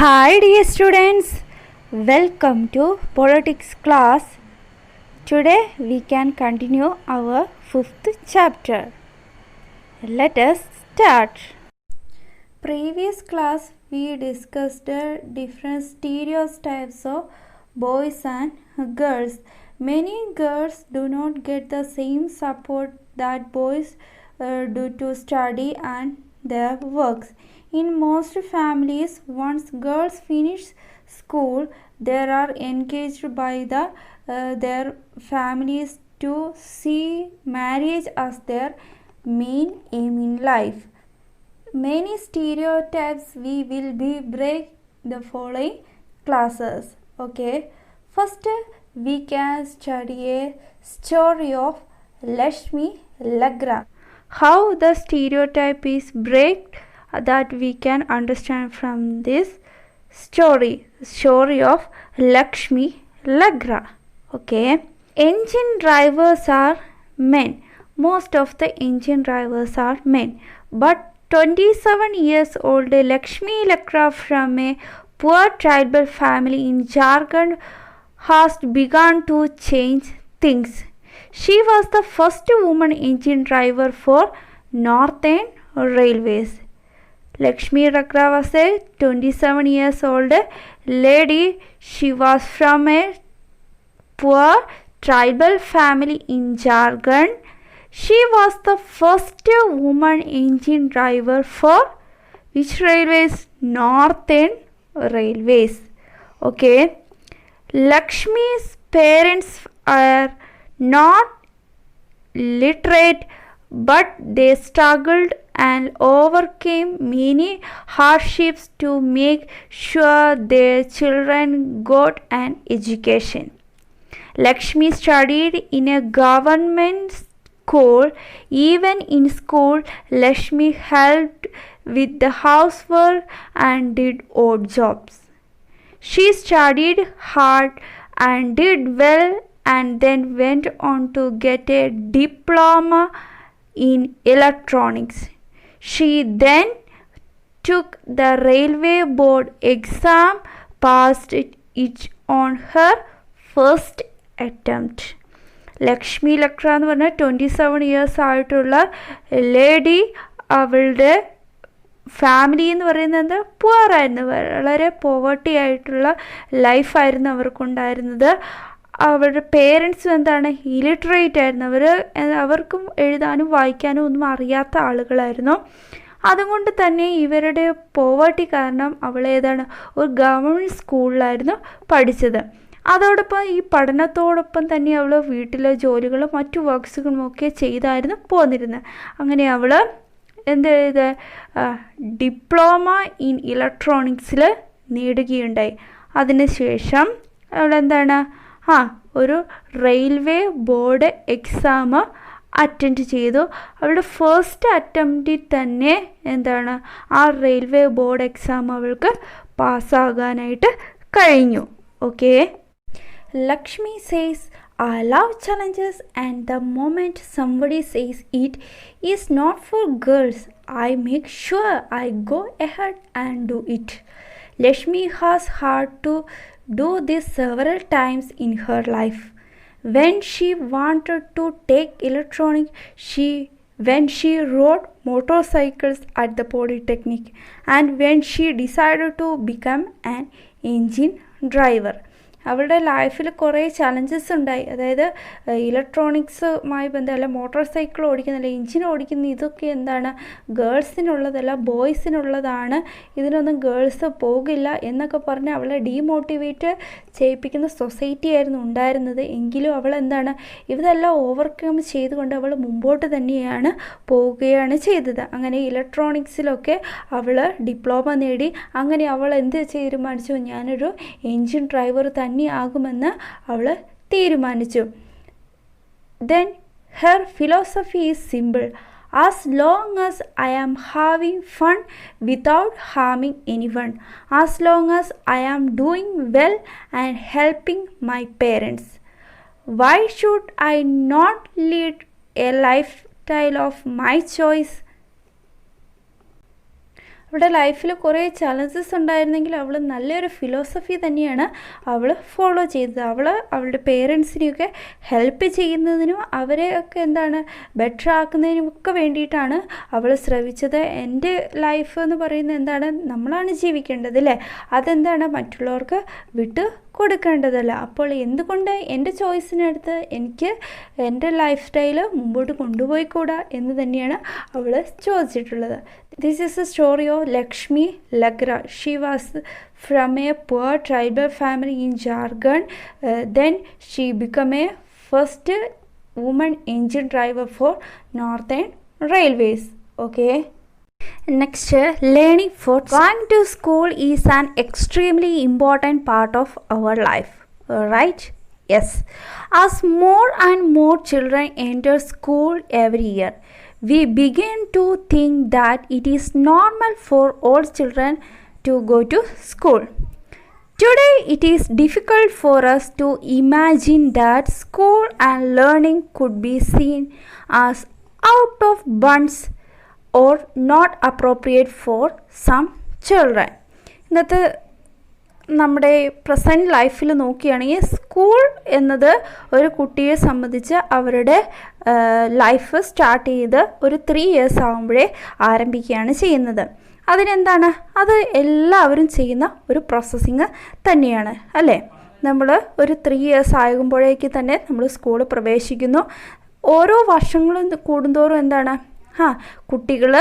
Hi dear students, welcome to politics class. Today we can continue our fifth chapter. Let us start. Previous class we discussed different stereotypes of boys and girls. Many girls do not get the same support that boys do to study and their works. In most families, once girls finish school, they are encouraged by their families to see marriage as their main aim in life. Many stereotypes we will be break the following classes. Okay, first we can study a story of Lakshmi Lagra. How the stereotype is break that we can understand from this story of Lakshmi Lagra. Okay, engine drivers are men. Most of the engine drivers are men, but 27 years old Lakshmi Lagra from a poor tribal family in Jharkhand has begun to change things. She was the first woman engine driver for Northern Railways. Lakshmi Lagra was a 27 years old lady. She was from a poor tribal family in Jharkhand. She was the first woman engine driver for which railways? Northern Railways. Okay. Lakshmi's parents are not literate, but they struggled and overcame many hardships to make sure their children got an education. Lakshmi studied in a government school. Even in school, Lakshmi helped with the housework and did odd jobs. She studied hard and did well and then went on to get a diploma in electronics. She then took the railway board exam, passed it on her first attempt. Lakshmi Lakra എന്ന് പറഞ്ഞാൽ 27 years ആയിട്ടുള്ള lady, അവളുടെ family എന്ന് പറയുന്നത് പുവറായിരുന്നു, വളരെ poverty ആയിട്ടുള്ള ലൈഫായിരുന്നു അവർക്കുണ്ടായിരുന്നത്. അവരുടെ പേരൻസും എന്താണ്, ഇലിറ്ററേറ്റ് ആയിരുന്നു. അവർക്കും എഴുതാനും വായിക്കാനും ഒന്നും അറിയാത്ത ആളുകളായിരുന്നു. അതുകൊണ്ട് തന്നെ ഇവരുടെ പോവർട്ടി കാരണം അവളേതാണ് ഒരു ഗവൺമെൻറ് സ്കൂളിലായിരുന്നു പഠിച്ചത്. അതോടൊപ്പം ഈ പഠനത്തോടൊപ്പം തന്നെ അവൾ വീട്ടിലെ ജോലികളും മറ്റു വർക്ക്സുകളും ഒക്കെ ചെയ്തായിരുന്നു പോന്നിരുന്നത്. അങ്ങനെ അവൾ എന്ത് ചെയ്ത് ഡിപ്ലോമ ഇൻ ഇലക്ട്രോണിക്സിൽ നേടുകയുണ്ടായി. അതിനുശേഷം അവളെന്താണ് ഒരു റെയിൽവേ ബോർഡ് എക്സാം അറ്റൻഡ് ചെയ്തു. അവളുടെ ഫസ്റ്റ് അറ്റംപ്റ്റിൽ തന്നെ എന്താണ് ആ റെയിൽവേ ബോർഡ് എക്സാം അവൾക്ക് പാസ്സാകാനായിട്ട് കഴിഞ്ഞു. Okay, Lakshmi says, I love challenges, and the moment somebody says it is not for girls, I make sure I go ahead and do it. Lakshmi has had to do this several times in her life. When she wanted to take electronics, when she rode motorcycles at the Polytechnic, and when she decided to become an engine driver. അവളുടെ ലൈഫിൽ കുറേ challenges ഉണ്ടായി. അതായത് ഇലക്ട്രോണിക്സുമായി ബന്ധമല്ല, motor cycle ഓടിക്കുന്നില്ല, engine ഓടിക്കുന്ന ഇതൊക്കെ എന്താണ് ഗേൾസിനുള്ളതല്ല, ബോയ്സിനുള്ളതാണ്, ഇതിനൊന്നും girls പോകില്ല എന്നൊക്കെ പറഞ്ഞ് അവളെ ഡീമോട്ടിവേറ്റ് ചെയ്യിപ്പിക്കുന്ന സൊസൈറ്റി ആയിരുന്നു ഉണ്ടായിരുന്നത്. എങ്കിലും അവൾ എന്താണ് ഇതെല്ലാം ഓവർകം ചെയ്തുകൊണ്ട് അവൾ മുമ്പോട്ട് തന്നെയാണ് പോവുകയാണ് ചെയ്തത്. അങ്ങനെ ഇലക്ട്രോണിക്സിലൊക്കെ അവൾ ഡിപ്ലോമ നേടി. അങ്ങനെ അവൾ എന്ത് തീരുമാനിച്ചു, ഞാനൊരു എഞ്ചിൻ ഡ്രൈവർ തന്നെ ആകുമെന്ന് അവൾ തീരുമാനിച്ചു. Then her philosophy is simple. As long as I am having fun without harming anyone, as long as I am doing well and helping my parents, why should I not lead a lifestyle of my choice? അവളുടെ ലൈഫിൽ കുറേ challenges ഉണ്ടായിരുന്നെങ്കിൽ അവൾ നല്ലൊരു philosophy തന്നെയാണ് അവൾ follow ചെയ്തത്. അവളുടെ പേരൻസിനെയൊക്കെ ഹെൽപ്പ് ചെയ്യുന്നതിനും അവരെയൊക്കെ എന്താണ് ബെറ്റർ ആക്കുന്നതിനും ഒക്കെ വേണ്ടിയിട്ടാണ് അവൾ ശ്രമിച്ചത്. എൻ്റെ ലൈഫ് എന്ന് പറയുന്നത് എന്താണ്, നമ്മളാണ് ജീവിക്കേണ്ടത് അല്ലേ, അതെന്താണ് മറ്റുള്ളവർക്ക് വിട്ട് കൊടുക്കേണ്ടതല്ല. അപ്പോൾ എന്തുകൊണ്ട് എൻ്റെ ചോയ്സിനടുത്ത് എനിക്ക് എൻ്റെ ലൈഫ് സ്റ്റൈല് മുമ്പോട്ട് കൊണ്ടുപോയിക്കൂടാ എന്ന് തന്നെയാണ് അവൾ ചോദിച്ചിട്ടുള്ളത്. This is a story of Lakshmi Lakra. She was from a poor tribal family in Jharkhand. Then she become a first woman engine driver for northern railways. Okay. Next, learning for going to school is an extremely important part of our life, right? Yes. As more and more children enter school every year, we begin to think that it is normal for all children to go to school. Today, it is difficult for us to imagine that school and learning could be seen as out of bounds or not appropriate for some children. ഇന്നത്തെ നമ്മുടെ present ലൈഫിൽ നോക്കുകയാണെങ്കിൽ school എന്നത് ഒരു കുട്ടിയെ സംബന്ധിച്ച് അവരുടെ life start ചെയ്ത് ഒരു 3 years ആകുമ്പോഴേ ആരംഭിക്കുകയാണ് ചെയ്യുന്നത്. അതിനെന്താണ്, അത് എല്ലാവരും ചെയ്യുന്ന ഒരു പ്രോസസ്സിങ് തന്നെയാണ് അല്ലേ. നമ്മൾ ഒരു 3 years ആകുമ്പോഴേക്ക് തന്നെ നമ്മൾ സ്കൂളിൽ പ്രവേശിക്കുന്നു. ഓരോ വർഷങ്ങളും കൂടുന്തോറും എന്താണ് കുട്ടികൾ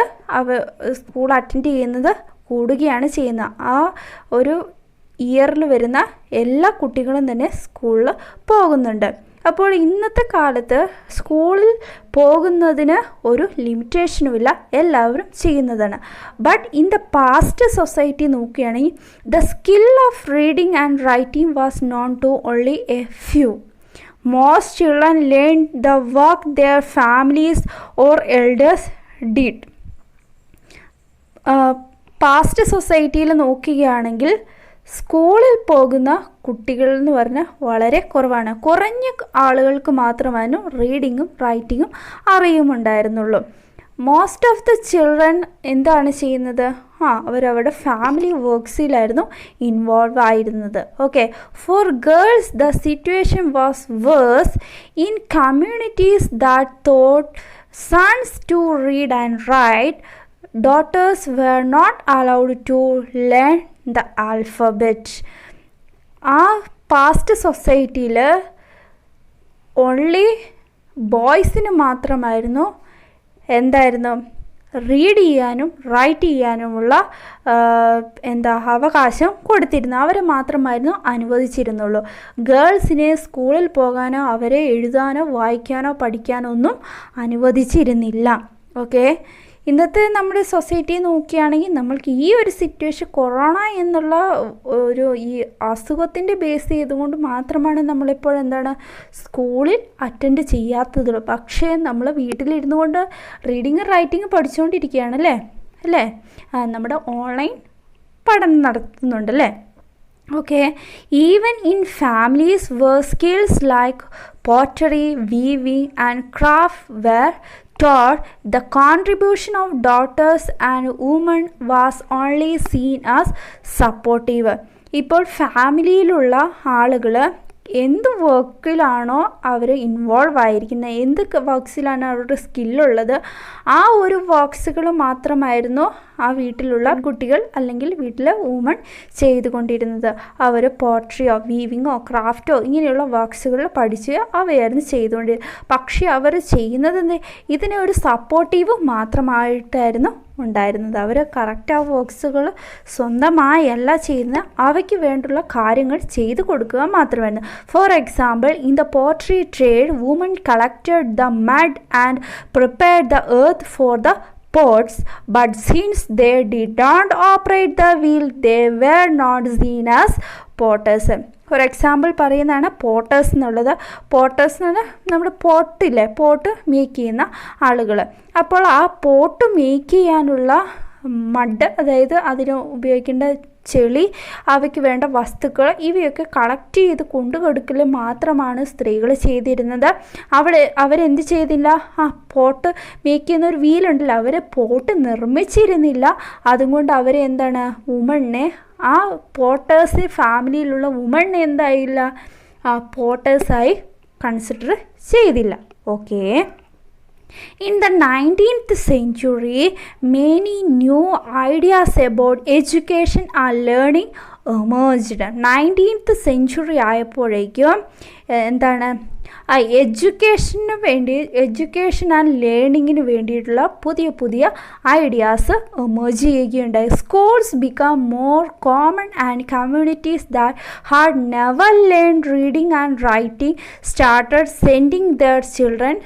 സ്കൂൾ അറ്റൻഡ് ചെയ്യുന്നത് കൂടുകയാണ് ചെയ്യുന്നത്. ആ ഒരു ഇയറിൽ വരുന്ന എല്ലാ കുട്ടികളും തന്നെ സ്കൂളിൽ പോകുന്നുണ്ട്. അപ്പോൾ ഇന്നത്തെ കാലത്ത് സ്കൂളിൽ പോകുന്നതിന് ഒരു ലിമിറ്റേഷനുമില്ല, എല്ലാവരും ചെയ്യുന്നതാണ്. But in the past society നോക്കുകയാണെങ്കിൽ the skill of reading and writing was known to only a few. Most children learned the work their families or elders did. Past സൊസൈറ്റിയിൽ നോക്കുകയാണെങ്കിൽ സ്കൂളിൽ പോകുന്ന കുട്ടികൾ എന്ന് പറഞ്ഞാൽ വളരെ കുറവാണ്. കുറഞ്ഞ ആളുകൾക്ക് മാത്രമായിരുന്നു റീഡിങ്ങും റൈറ്റിങ്ങും അറിയുമുണ്ടായിരുന്നുള്ളൂ. മോസ്റ്റ് ഓഫ് ദ ചിൽഡ്രൻ എന്താണ് ചെയ്യുന്നത്, അവരവരുടെ ഫാമിലി വർക്ക്സിലായിരുന്നു ഇൻവോൾവ് ആയിരുന്നത്. Okay. For girls the situation was worse. In communities that thought sons to read and write, daughters were not allowed to learn the alphabet. ആ പാസ്റ്റ് സൊസൈറ്റിയിൽ only ബോയ്സിന് മാത്രമായിരുന്നു എന്തായിരുന്നു റീഡ് ചെയ്യാനും റൈറ്റ് ചെയ്യാനുമുള്ള അവകാശം കൊടുത്തിരുന്നു. അവരെ മാത്രമായിരുന്നു അനുവദിച്ചിരുന്നുള്ളൂ. ഗേൾസിനെ സ്കൂളിൽ പോകാനോ അവരെ എഴുതാനോ വായിക്കാനോ പഠിക്കാനോ ഒന്നും അനുവദിച്ചിരുന്നില്ല. ഓക്കെ. ഇന്നത്തെ നമ്മുടെ സൊസൈറ്റി നോക്കുകയാണെങ്കിൽ നമ്മൾക്ക് ഈ ഒരു സിറ്റുവേഷൻ കൊറോണ എന്നുള്ള ഒരു ഈ അസുഖത്തിൻ്റെ ബേസ് ചെയ്തുകൊണ്ട് മാത്രമാണ് നമ്മളിപ്പോൾ സ്കൂളിൽ അറ്റൻഡ് ചെയ്യാത്തത്. പക്ഷേ നമ്മൾ വീട്ടിലിരുന്നു കൊണ്ട് റീഡിങ് റൈറ്റിങ് പഠിച്ചുകൊണ്ടിരിക്കുകയാണ് അല്ലേ. നമ്മുടെ ഓൺലൈൻ പഠനം നടത്തുന്നുണ്ടല്ലേ. Okay, even in families where skills like pottery, weaving and craft were taught, the contribution of daughters and women was only seen as supportive. ഇപ്പോൾ ഫാമിലിയിലുള്ള ആളുകൾ എന്ത് വർക്കിലാണോ അവർ ഇൻവോൾവ് ആയിരിക്കുന്നത്, എന്ത് വർക്ക്സിലാണ് അവരുടെ സ്കില്ലുള്ളത്, ആ ഒരു വർക്ക്സുകൾ മാത്രമായിരുന്നു ആ വീട്ടിലുള്ള കുട്ടികൾ അല്ലെങ്കിൽ വീട്ടിലെ വുമൺ ചെയ്തുകൊണ്ടിരുന്നത്. അവർ പോട്രിയോ വീവിങ്ങോ ക്രാഫ്റ്റോ ഇങ്ങനെയുള്ള വർക്ക്സുകൾ പഠിച്ച് അവയായിരുന്നു ചെയ്തുകൊണ്ടിരുന്നത്. പക്ഷേ അവർ ചെയ്യുന്നത് ഇതിനെ ഒരു സപ്പോർട്ടീവ് മാത്രമായിട്ടായിരുന്നു ഉണ്ടായിരുന്നത്. അവർ കറക്റ്റ് ആ വർക്ക്സുകൾ സ്വന്തമായല്ല ചെയ്യുന്നത്, അവയ്ക്ക് വേണ്ടുള്ള കാര്യങ്ങൾ ചെയ്തു കൊടുക്കുക മാത്രമായിരുന്നു. For example, in the pottery trade woman collected the mud and prepared the earth for the pots, but since they did not operate the wheel, they were not seen as potters. ഒരു example പറയുന്നതാണ് Potter's എന്നുള്ളത്. Potter's എന്ന് പറഞ്ഞാൽ നമ്മുടെ പോട്ടില്ലേ, pot make ചെയ്യുന്ന ആളുകൾ. അപ്പോൾ ആ പോട്ട് മേക്ക് ചെയ്യാനുള്ള മഡ്, അതായത് അതിന് ഉപയോഗിക്കേണ്ട ചെളി, അവയ്ക്ക് വേണ്ട വസ്തുക്കൾ ഇവയൊക്കെ കളക്ട് ചെയ്ത് കൊണ്ടുകൊടുക്കൽ മാത്രമാണ് സ്ത്രീകൾ ചെയ്തിരുന്നത്. അവരെന്ത് ചെയ്തില്ല, പോട്ട് മേക്ക് ചെയ്യുന്ന ഒരു വീലുണ്ടല്ലോ, അവർ പോട്ട് നിർമ്മിച്ചിരുന്നില്ല. അതുകൊണ്ട് അവരെന്താണ്, വുമണിനെ, ആ പോട്ടേഴ്സ് ഫാമിലിയിലുള്ള വുമണിനെ എന്തായില്ല, പോട്ടേഴ്സായി കൺസിഡർ ചെയ്തില്ല. Okay. In the 19th century, many new ideas about education and learning emerged. 19th century ആയപ്പോഴേക്കും എന്താണ്, എഡ്യൂക്കേഷൻ ആൻഡ് ലേണിങ്ങിന് വേണ്ടിയിട്ടുള്ള പുതിയ ഐഡിയാസ് എമേർജ് ചെയ്യുകയുണ്ടായി. Schools become more common and communities that had never learn reading and writing started sending there children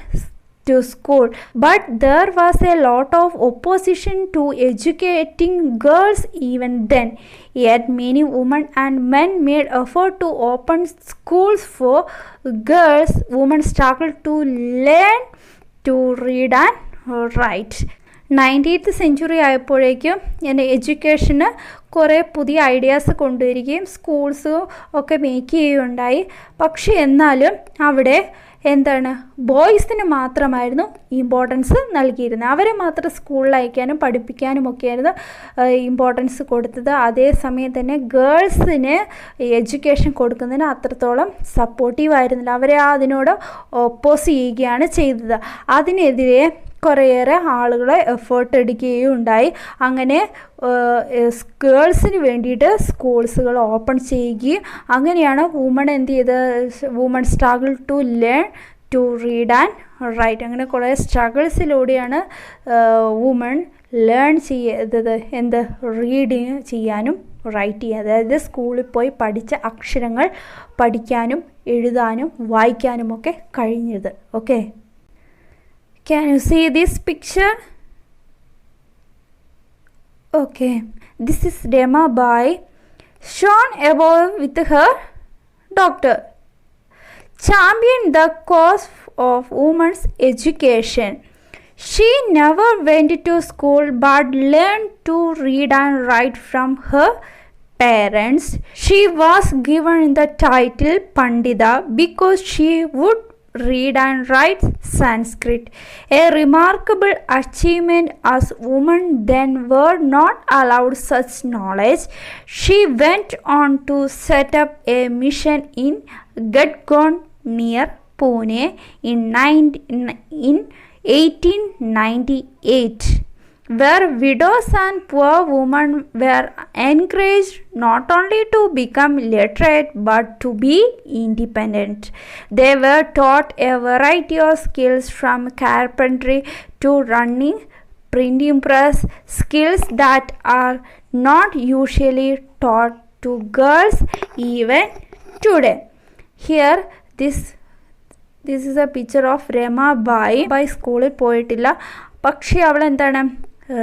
to school, but there was a lot of opposition to educating girls even then. Yet many women and men made effort to open schools for girls. Women struggled to learn to read and write. 19th century ആയപ്പോഴേക്കും എഡ്യൂക്കേഷന് കുറേ പുതിയ ideas കൊണ്ടുവരികയും schools ഒക്കെ make ചെയ്യുകയുണ്ടായി. പക്ഷേ എന്നാലും അവിടെ എന്താണ്, ബോയ്സിന് മാത്രമായിരുന്നു ഇമ്പോർട്ടൻസ് നൽകിയിരുന്നത്. അവരെ മാത്രം സ്കൂളിൽ അയക്കാനും പഠിപ്പിക്കാനും ഒക്കെയായിരുന്നു ഇമ്പോർട്ടൻസ് കൊടുത്തത്. അതേസമയം തന്നെ ഗേൾസിന് എഡ്യൂക്കേഷൻ കൊടുക്കുന്നതിന് അത്രത്തോളം സപ്പോർട്ടീവ് ആയിരുന്നില്ല. അവരെ അതിനോട് ഒപ്പോസ് ചെയ്യുകയാണ് ചെയ്തത്. അതിനെതിരെ കുറേയേറെ ആളുകളെ എഫേർട്ട് എടുക്കുകയും ഉണ്ടായി. അങ്ങനെ ഗേൾസിന് വേണ്ടിയിട്ട് സ്കൂൾസുകൾ ഓപ്പൺ ചെയ്യുകയും അങ്ങനെയാണ് woman struggle to learn to read and write. അങ്ങനെ കുറേ സ്ട്രഗിൾസിലൂടെയാണ് വുമൺ ലേൺ ചെയ്തത്, റീഡിങ് ചെയ്യാനും റൈറ്റ് ചെയ്യുക. അതായത് സ്കൂളിൽ പോയി പഠിച്ച അക്ഷരങ്ങൾ പഠിക്കാനും എഴുതാനും വായിക്കാനും ഒക്കെ കഴിഞ്ഞത്. Okay. Can you see this picture? Okay, this is Remabai shown above with her doctor. Championed the cause of women's education. She never went to school but learned to read and write from her parents. She was given the title Pandita because she would read and write Sanskrit, a remarkable achievement as women then were not allowed such knowledge. She went on to set up a mission in Gadgon near Pune in 1898, where widows and poor women were encouraged not only to become literate but to be independent. They were taught a variety of skills from carpentry to running printing press, skills that are not usually taught to girls even today. Here this is a picture of Remabai. സ്കൂളിൽ പോയിട്ടില്ല, പക്ഷേ അവൾ എന്താണ്,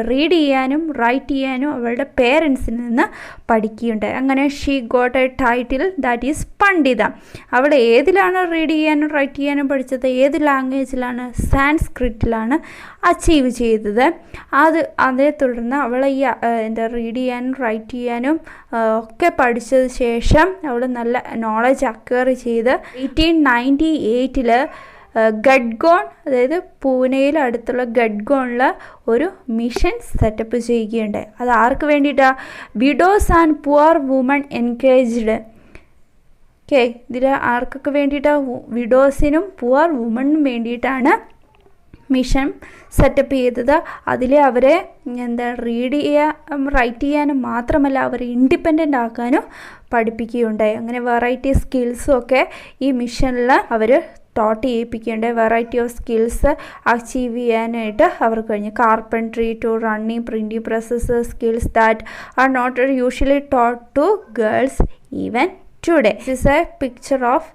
read ചെയ്യാനും right ചെയ്യാനും അവളുടെ പേരൻസിൽ നിന്ന് പഠിക്കുകയുണ്ടായി. അങ്ങനെ she got A title that is പണ്ഡിത. അവൾ ഏതിലാണ് റീഡ് ചെയ്യാനും റൈറ്റ് ചെയ്യാനും പഠിച്ചത്, ഏത് ലാംഗ്വേജിലാണ്, സാൻസ്ക്രിറ്റിലാണ് അച്ചീവ് ചെയ്തത്. അതേ തുടർന്ന് അവൾ റീഡ് ചെയ്യാനും റൈറ്റ് ചെയ്യാനും ഒക്കെ പഠിച്ചത് ശേഷം അവൾ നല്ല നോളജ് അക്വയർ ചെയ്ത് 1898 ഗഡ്ഗോൺ, അതായത് പൂനെയിൽ അടുത്തുള്ള ഗഡ്ഗോണിൽ ഒരു മിഷൻ സെറ്റപ്പ് ചെയ്യുകയുണ്ടായി. അത് ആർക്ക് വേണ്ടിയിട്ടാണ്? Widows and poor woman encouraged. Okay, ഇതിൽ ആർക്കൊക്കെ വേണ്ടിയിട്ടാണ്? വിഡോസിനും പുവർ വുമണിനും വേണ്ടിയിട്ടാണ് മിഷൻ സെറ്റപ്പ് ചെയ്തത്. അതിൽ അവരെ റീഡ് റൈറ്റ് ചെയ്യാനും മാത്രമല്ല അവരെ ഇൻഡിപെൻഡൻ്റ് ആക്കാനും പഠിപ്പിക്കുകയുണ്ടായി. അങ്ങനെ വെറൈറ്റി സ്കിൽസും ഒക്കെ ഈ മിഷനിൽ അവർ ടോട്ട് ചെയ്യിപ്പിക്കേണ്ട വെറൈറ്റി ഓഫ് സ്കിൽസ് അച്ചീവ് ചെയ്യാനായിട്ട് അവർക്ക് കഴിഞ്ഞു. Carpentry to running printing process, skills that are not usually taught to girls even today. This is a picture of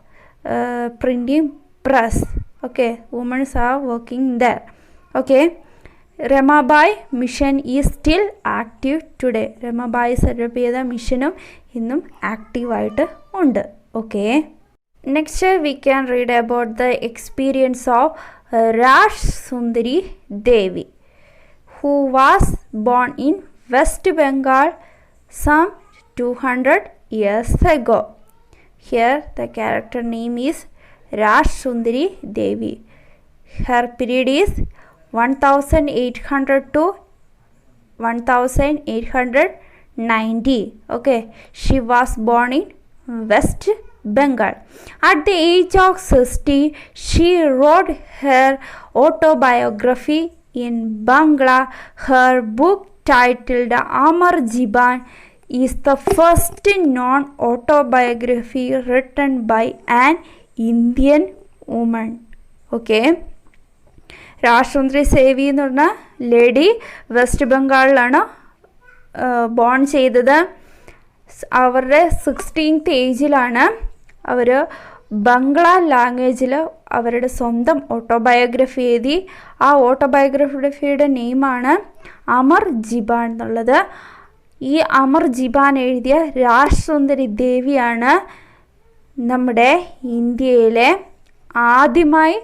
printing press. Okay, womens are working there. Okay, Ramabai mission is still active today. Ramabai setup ചെയ്ത മിഷനും ഇന്നും ആക്റ്റീവായിട്ട് ഉണ്ട്. Okay, next we can read about the experience of Rash Sundari Devi, who was born in West Bengal some 200 years ago. Here the character name is Rajsundari Devi. Her period is 1800 to 1890. Okay, she was born in West Bengal. At the age of 60, she wrote her autobiography in Bangla. Her book titled Amar Jeeban is the first non-autobiography written by an Indian woman. Okay. രാജസുന്ദരി സേവി എന്ന് പറഞ്ഞ lady west ബംഗാളിലാണ് bone ചെയ്തത്. അവരുടെ 16th ഏജിലാണ് അവർ ബംഗ്ല ലാംഗ്വേജിൽ അവരുടെ സ്വന്തം autobiography എഴുതി. ആ ഓട്ടോബയോഗ്രഫിയുടെ നെയിമാണ് അമർ ജീബാൻ എന്നുള്ളത്. ഈ അമർ ജീബാൻ എഴുതിയ രാജസുന്ദരി ദേവിയാണ് നമ്മുടെ ഇന്ത്യയിലെ ആദ്യമായി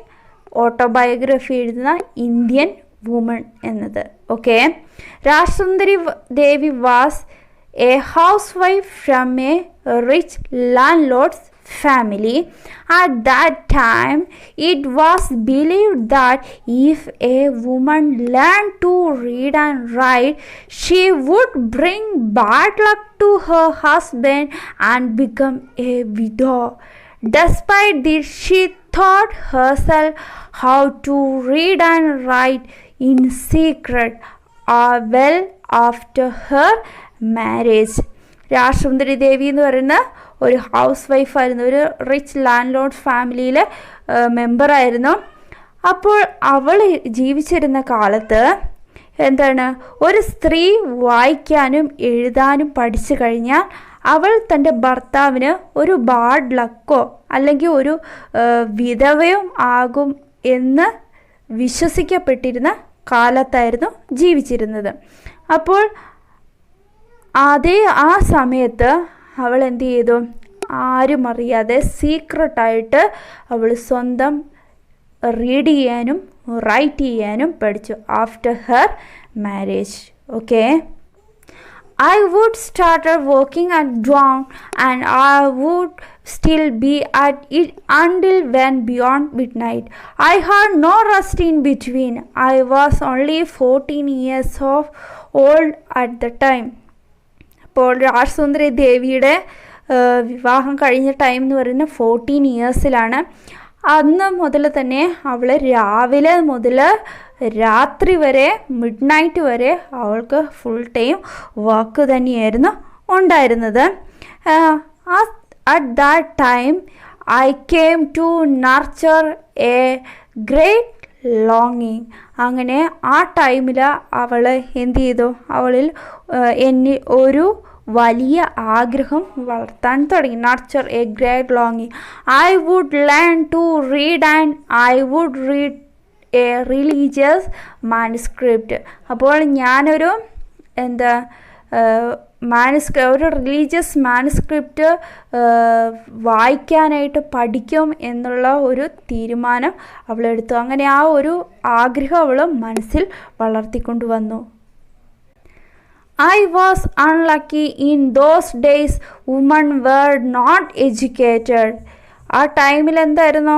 ഓട്ടോബയോഗ്രഫി എഴുതുന്ന ഇന്ത്യൻ വുമൺ എന്നത്. Okay, Rajasundari Devi was a housewife from a rich landlord's family. At that time, it was believed that if a woman learned to read and write, she would bring bad luck to her husband and become a widow. Despite this, she taught herself how to read and write in secret well after her marriage. Rajasundari Devi എന്ന് പറയുന്ന ഒരു house വൈഫായിരുന്നു, ഒരു rich land load ഫാമിലിയിലെ മെമ്പറായിരുന്നു. അപ്പോൾ അവൾ ജീവിച്ചിരുന്ന കാലത്ത് എന്താണ്, ഒരു സ്ത്രീ വായിക്കാനും എഴുതാനും പഠിച്ചു കഴിഞ്ഞാൽ അവൾ തൻ്റെ ഭർത്താവിന് ഒരു ബാഡ് ലക്കോ അല്ലെങ്കിൽ ഒരു വിധവയോ ആകും എന്ന് വിശ്വസിക്കപ്പെട്ടിരുന്ന കാലത്തായിരുന്നു ജീവിച്ചിരുന്നത്. അപ്പോൾ ആ സമയത്ത് അവൾ എന്ത് ചെയ്തു, ആരും അറിയാതെ സീക്രട്ടായിട്ട് അവൾ സ്വന്തം റീഡ് ചെയ്യാനും റൈറ്റ് ചെയ്യാനും പഠിച്ചു after her marriage. Okay, I would start working at dawn and I would still be at it until when beyond midnight. I had no rest in between. I was only 14 years old at the time. അപ്പോൾ രാജസുന്ദരി ദേവിയുടെ വിവാഹം കഴിഞ്ഞ time എന്ന് പറയുന്നത് 14 ഇയേഴ്സിലാണ്. അന്ന് മുതൽ തന്നെ അവൾ രാവിലെ മുതൽ രാത്രി വരെ മിഡ് നൈറ്റ് വരെ അവൾക്ക് ഫുൾ ടൈം വർക്ക് തന്നെയായിരുന്നു ഉണ്ടായിരുന്നത്. At that time I came to nurture a great ലോങ്ങിങ്. അങ്ങനെ ആ ടൈമിൽ അവൾ എന്ത് ചെയ്തു, അവളിൽ ഒരു വലിയ ആഗ്രഹം വളർത്താൻ തുടങ്ങി. നർച്ചർ എ ഗ്രേറ്റ് ലോങ്ങിങ്. I would learn to read and I would read a religious manuscript. അപ്പോൾ ഞാനൊരു ഒരു റിലീജിയസ് മാനുസ്ക്രിപ്റ്റ് വായിക്കാനായിട്ട് പഠിക്കും എന്നുള്ള ഒരു തീരുമാനം അവളെടുത്തു. അങ്ങനെ ആ ഒരു ആഗ്രഹം അവൾ മനസ്സിൽ വളർത്തിക്കൊണ്ടുവന്നു. I was unlucky. In those days, women were not educated. ആ ടൈമിൽ എന്തായിരുന്നു,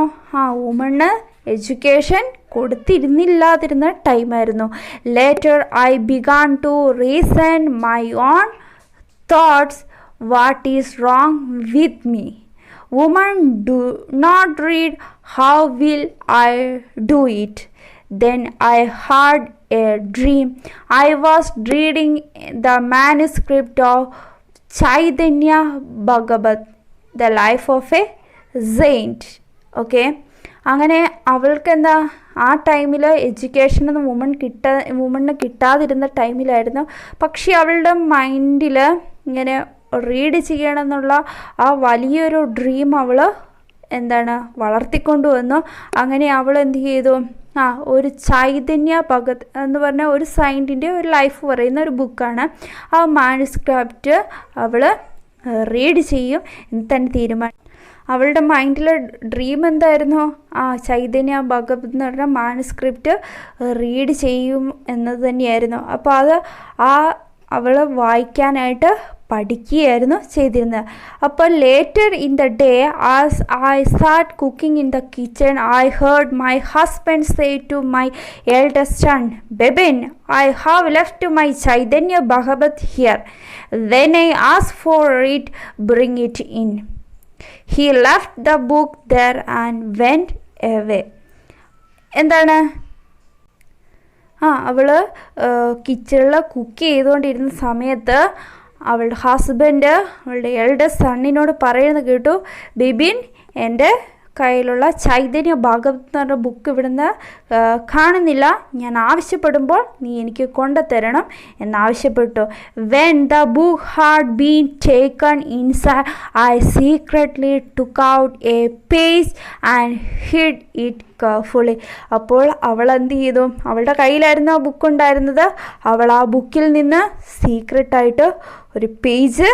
വുമണ് എഡ്യൂക്കേഷൻ കൊടുത്തിരുന്നില്ലാതിരുന്ന ടൈമായിരുന്നു. Later I began to reason my own thoughts what is wrong with me. Woman do not read, how will I do it? Then I had a dream. I was reading the manuscript of Chaitanya Bhagavat, the life of a saint. Okay, അങ്ങനെ അവൾക്ക് എന്താ, ആ ടൈമിൽ എഡ്യൂക്കേഷനൊന്നും വുമണിന് കിട്ടാതിരുന്ന ടൈമിലായിരുന്നു. പക്ഷേ അവളുടെ മൈൻഡിൽ ഇങ്ങനെ read ചെയ്യണം എന്നുള്ള ആ വലിയൊരു ഡ്രീം അവൾ വളർത്തിക്കൊണ്ടുവന്നു. അങ്ങനെ അവൾ എന്ത് ചെയ്തു, ഒരു ചൈതന്യ ഭഗത് എന്ന് പറഞ്ഞ ഒരു സൈൻറ്റിൻ്റെ ഒരു ലൈഫ് പറയുന്ന ഒരു ബുക്കാണ്. ആ മാനുസ്ക്രിപ്റ്റ് അവൾ റീഡ് ചെയ്യും എന്ന് തന്നെ തീരുമാനം. അവളുടെ മൈൻഡിലെ ഡ്രീം എന്തായിരുന്നു, ചൈതന്യ ഭഗത് എന്ന് പറഞ്ഞ മാനുസ്ക്രിപ്റ്റ് റീഡ് ചെയ്യും എന്നത് തന്നെയായിരുന്നു. അപ്പോൾ അത് അവൾ വായിക്കാനായിട്ട് പഠിക്കുകയായിരുന്നു ചെയ്തിരുന്നത്. അപ്പോൾ later in the day as I sat cooking in the kitchen I heard my husband say to my eldest son, Bipin, I have left my Chaitanya Bhagavat here. When I ask for it, bring it in. He left the book there and went away. എന്താണ്? അവൾ കിച്ചണിൽ cook ചെയ്തുകൊണ്ടിരുന്ന സമയത്ത് അവളുടെ husband അവളുടെ eldest സണ്ണിനോട് പറയുന്നത് കേട്ടു, ബിബിൻ, എൻ്റെ കയ്യിലുള്ള ചൈതന്യ ഭാഗവത് എന്ന് പറഞ്ഞ ബുക്ക് ഇവിടുന്ന് കാണുന്നില്ല, ഞാൻ ആവശ്യപ്പെടുമ്പോൾ നീ എനിക്ക് കൊണ്ടുതരണം എന്നാവശ്യപ്പെട്ടു. When the book had been taken inside I secretly took out a page and hid it carefully. അപ്പോൾ അവൾ എന്ത് ചെയ്തു? അവളുടെ കയ്യിലായിരുന്നു ആ ബുക്ക് ഉണ്ടായിരുന്നത്. അവൾ ആ ബുക്കിൽ നിന്ന് സീക്രട്ടായിട്ട് ഒരു പേജ്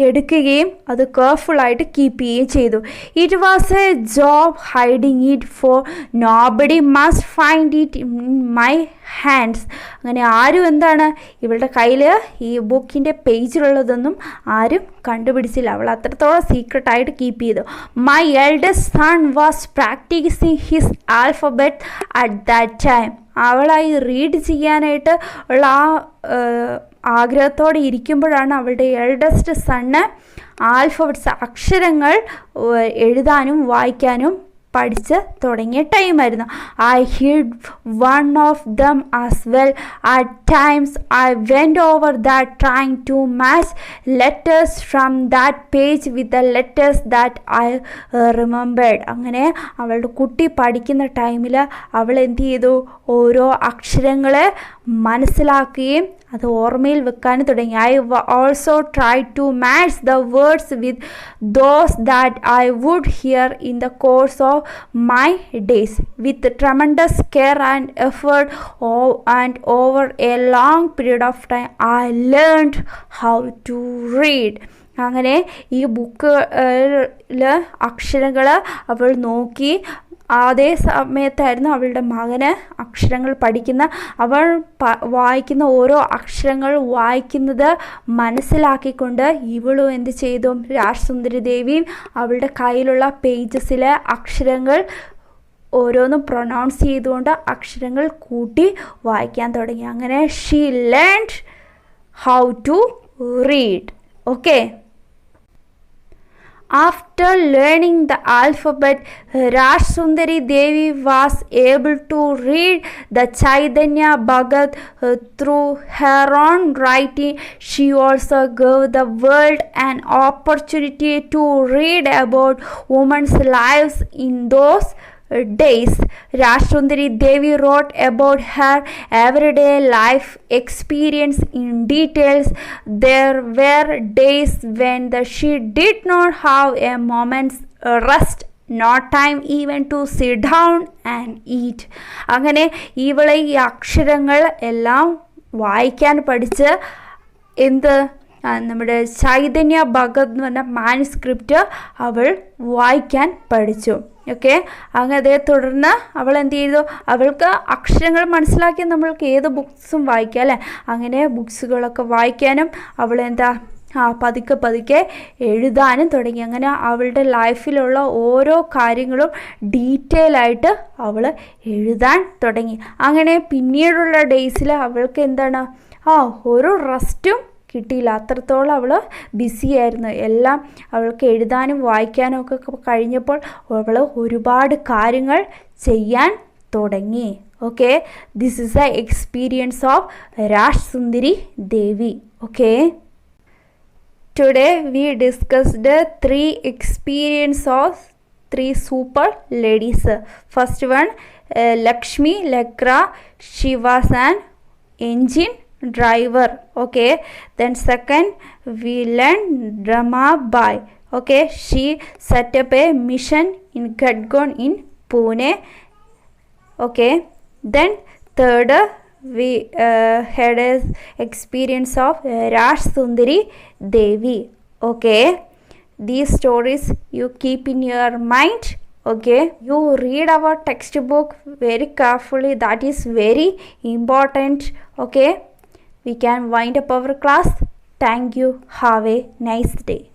എടുക്കുകയും അത് കെയർഫുള്ളായിട്ട് കീപ്പ് ചെയ്യുകയും ചെയ്തു. It was a job hiding it, for nobody must find it in my hands. അങ്ങനെ ആരും എന്താണ് ഇവളുടെ കയ്യിൽ ഈ ബുക്കിൻ്റെ പേജിലുള്ളതൊന്നും ആരും കണ്ടുപിടിച്ചില്ല. അവൾ അത്രത്തോളം സീക്രട്ടായിട്ട് കീപ്പ് ചെയ്തു. My eldest son was practising his alphabet at that time. അവളായി റീഡ് ചെയ്യാനായിട്ട് ഉള്ള ആഗ്രഹത്തോടെ ഇരിക്കുമ്പോഴാണ് അവളുടെ എൽഡസ്റ്റ് സണ്ണ് ആൽഫബറ്റ്സ്, അക്ഷരങ്ങൾ എഴുതാനും വായിക്കാനും പഠിച്ച് തുടങ്ങിയ ടൈമായിരുന്നു. I hid one of them as well. At times I went over that trying to match letters from that page with the letters that I remembered. അങ്ങനെ അവളുടെ കുട്ടി പഠിക്കുന്ന ടൈമിൽ അവൾ എന്ത് ചെയ്തു? ഓരോ അക്ഷരങ്ങളെ മനസ്സിലാക്കുകയും അത് ഓർമ്മയിൽ വെക്കാൻ തുടങ്ങി. I also try to match the words with those that I would hear in the course of my days. With tremendous care and effort and over a long period of time I learned how to read. അങ്ങനെ ഈ ബുക്കിൽ അക്ഷരങ്ങൾ അവൾ നോക്കി. അതേ സമയത്തായിരുന്നു അവളുടെ മകന് അക്ഷരങ്ങൾ പഠിക്കുന്ന. അവൾ വായിക്കുന്ന ഓരോ അക്ഷരങ്ങൾ വായിക്കുന്നത് മനസ്സിലാക്കിക്കൊണ്ട് ഇവളും എന്ത് ചെയ്തു? രാജസുന്ദരി ദേവിയും അവളുടെ കയ്യിലുള്ള പേജസിലെ അക്ഷരങ്ങൾ ഓരോന്നും പ്രൊനൗൺസ് ചെയ്തുകൊണ്ട് അക്ഷരങ്ങൾ കൂട്ടി വായിക്കാൻ തുടങ്ങി. അങ്ങനെ she learned how to read. Okay. After learning the alphabet, Rajsundari Devi was able to read the Chaitanya Bhagat through her own writing. She also gave the world an opportunity to read about women's lives in those days. Rajsundari Devi wrote about her everyday life experience in details. There were days when she did not have a moment's rest, no time even to sit down and eat. അങ്ങനെ ഇവളെ ഈ അക്ഷരങ്ങൾ എല്ലാം വായിക്കാൻ പഠിച്ച് നമ്മുടെ ചൈതന്യ ഭഗത് എന്ന് പറഞ്ഞ മാനുസ്ക്രിപ്റ്റ് അവൾ വായിക്കാൻ പഠിച്ചു. ഓക്കെ. അങ്ങനെ അതേ തുടർന്ന് അവൾ എന്ത് ചെയ്തു? അവൾക്ക് അക്ഷരങ്ങൾ മനസ്സിലാക്കി നമ്മൾക്ക് ഏത് ബുക്സും വായിക്കാം അല്ലേ? അങ്ങനെ ബുക്സുകളൊക്കെ വായിക്കാനും അവൾ പതുക്കെ പതുക്കെ എഴുതാനും തുടങ്ങി. അങ്ങനെ അവളുടെ ലൈഫിലുള്ള ഓരോ കാര്യങ്ങളും ഡീറ്റെയിൽ ആയിട്ട് അവൾ എഴുതാൻ തുടങ്ങി. അങ്ങനെ പിന്നീടുള്ള ഡേയ്സിൽ അവൾക്ക് ഒരു റെസ്റ്റും കിട്ടിയില്ല. അത്രത്തോളം അവൾ ബിസിയായിരുന്നു. എല്ലാം അവൾക്ക് എഴുതാനും വായിക്കാനും ഒക്കെ കഴിഞ്ഞപ്പോൾ അവൾ ഒരുപാട് കാര്യങ്ങൾ ചെയ്യാൻ തുടങ്ങി. Okay. This is the experience of Rajasundari Devi. Okay. Today we discussed 3 experience of 3 super ladies. First one, Lakshmi Legra. She was an engine driver. Okay. Then second, we learned Ramabai. Okay. She set up a mission in Gadgon in Pune. Okay. Then third, we had an experience of Rajsundari Devi. Okay. These stories you keep in your mind. Okay. You read our textbook very carefully. That is very important. Okay. We can wind up our class. Thank you. Have a nice day.